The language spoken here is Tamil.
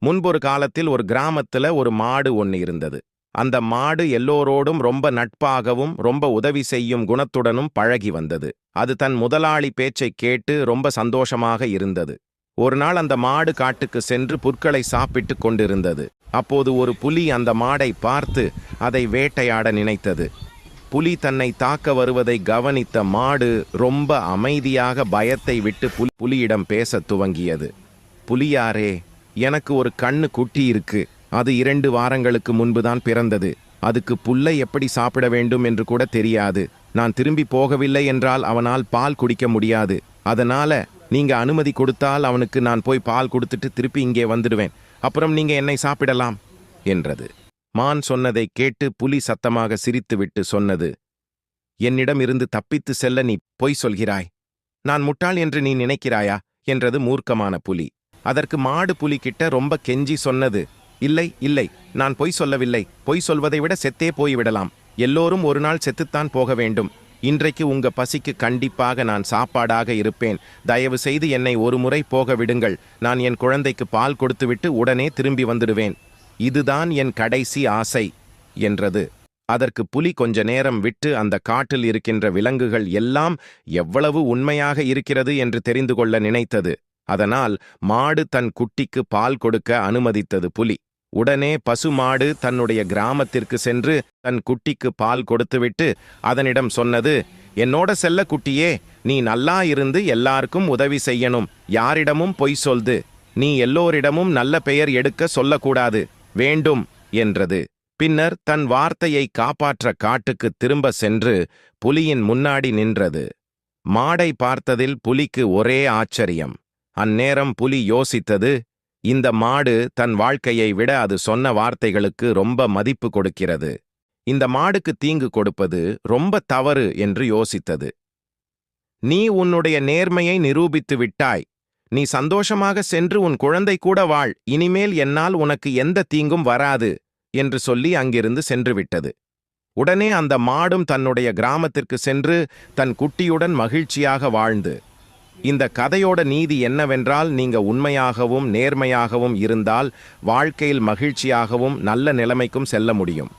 முன்பொரு காலத்தில் ஒரு கிராமத்துல ஒரு மாடு ஒன்னு இருந்தது. அந்த மாடு எல்லோரோடும் ரொம்ப நட்பாகவும் ரொம்ப உதவி செய்யும் குணத்துடனும் பழகி வந்தது. அது தன் முதலாளி பேச்சை கேட்டு ரொம்ப சந்தோஷமாக இருந்தது. ஒரு நாள் அந்த மாடு காட்டுக்கு சென்று புற்களை சாப்பிட்டு கொண்டிருந்தது. அப்போது ஒரு புலி அந்த மாடை பார்த்து அதை வேட்டையாட நினைத்தது. புலி தன்னை தாக்க வருவதை கவனித்த மாடு ரொம்ப அமைதியாக பயத்தை விட்டு புலியிடம் பேசத் துவங்கியது. புலியாரே, எனக்கு ஒரு கண்ணு குட்டி இருக்கு. அது 2 வாரங்களுக்கு முன்புதான் பிறந்தது. அதுக்கு புல்லை எப்படி சாப்பிட வேண்டும் என்று கூட தெரியாது. நான் திரும்பி போகவில்லை என்றால் அவனால் பால் குடிக்க முடியாது. அதனால நீங்க அனுமதி கொடுத்தால் அவனுக்கு நான் போய் பால் கொடுத்துட்டு திருப்பி இங்கே வந்துடுவேன். அப்புறம் நீங்க என்னை சாப்பிடலாம் என்றது. மான் சொன்னதை கேட்டு புலி சத்தமாக சிரித்துவிட்டு சொன்னது, என்னிடம் இருந்து தப்பித்து செல்ல நீ பொய் சொல்கிறாய். நான் முட்டாள் என்று நீ நினைக்கிறாயா என்றது மூர்க்கமான புலி. அதற்கு மாடு புலி கிட்ட ரொம்ப கெஞ்சி சொன்னது, இல்லை இல்லை, நான் பொய் சொல்லவில்லை. பொய் சொல்வதை விட செத்தே போய்விடலாம். எல்லோரும் ஒரு நாள் செத்துத்தான் போக வேண்டும். இன்றைக்கு உங்க பசிக்கு கண்டிப்பாக நான் சாப்பாடாக இருப்பேன். தயவு செய்து என்னை ஒரு முறை போக விடுங்கள். நான் என் குழந்தைக்கு பால் கொடுத்துவிட்டு உடனே திரும்பி வந்துடுவேன். இதுதான் என் கடைசி ஆசை என்றது. அதற்கு புலி கொஞ்ச நேரம் விட்டு அந்த காட்டில் இருக்கின்ற விலங்குகள் எல்லாம் எவ்வளவு உண்மையாக இருக்கிறது என்று தெரிந்து கொள்ள நினைத்தது. அதனால் மாடு தன் குட்டிக்கு பால் கொடுக்க அனுமதித்தது புலி. உடனே பசுமாடு தன்னுடைய கிராமத்திற்கு சென்று தன் குட்டிக்கு பால் கொடுத்துவிட்டு அதனிடம் சொன்னது, என்னோட செல்ல குட்டியே, நீ நல்லா இருந்து எல்லாருக்கும் உதவி செய்யணும். யாரிடமும் பொய் சொல்து. நீ எல்லோரிடமும் நல்ல பெயர் எடுக்க சொல்லக்கூடாது வேண்டும் என்றது. பின்னர் தன் வார்த்தையை காப்பாற்ற காட்டுக்கு திரும்ப சென்று புலியின் முன்னாடி நின்றது. மாடை பார்த்ததில் புலிக்கு ஒரே ஆச்சரியம். அந்நேரம் புலி யோசித்தது, இந்த மாடு தன் வாழ்க்கையை விட அது சொன்ன வார்த்தைகளுக்கு ரொம்ப மதிப்பு கொடுக்கிறது. இந்த மாடுக்கு தீங்கு கொடுப்பது ரொம்ப தவறு என்று யோசித்தது. நீ உன்னுடைய நேர்மையை நிரூபித்து விட்டாய். நீ சந்தோஷமாக சென்று உன் குழந்தை கூட வாழ். இனிமேல் என்னால் உனக்கு எந்த தீங்கும் வராது என்று சொல்லி அங்கிருந்து சென்று விட்டது. உடனே அந்த மாடும் தன்னுடைய கிராமத்திற்கு சென்று தன் குட்டியுடன் மகிழ்ச்சியாக வாழ்ந்து. இந்த கதையோட நீதி என்னவென்றால், நீங்க உண்மையாகவும் நேர்மையாகவும் இருந்தால் வாழ்க்கையில் மகிழ்ச்சியாகவும் நல்ல நிலைமைக்கும் செல்ல முடியும்.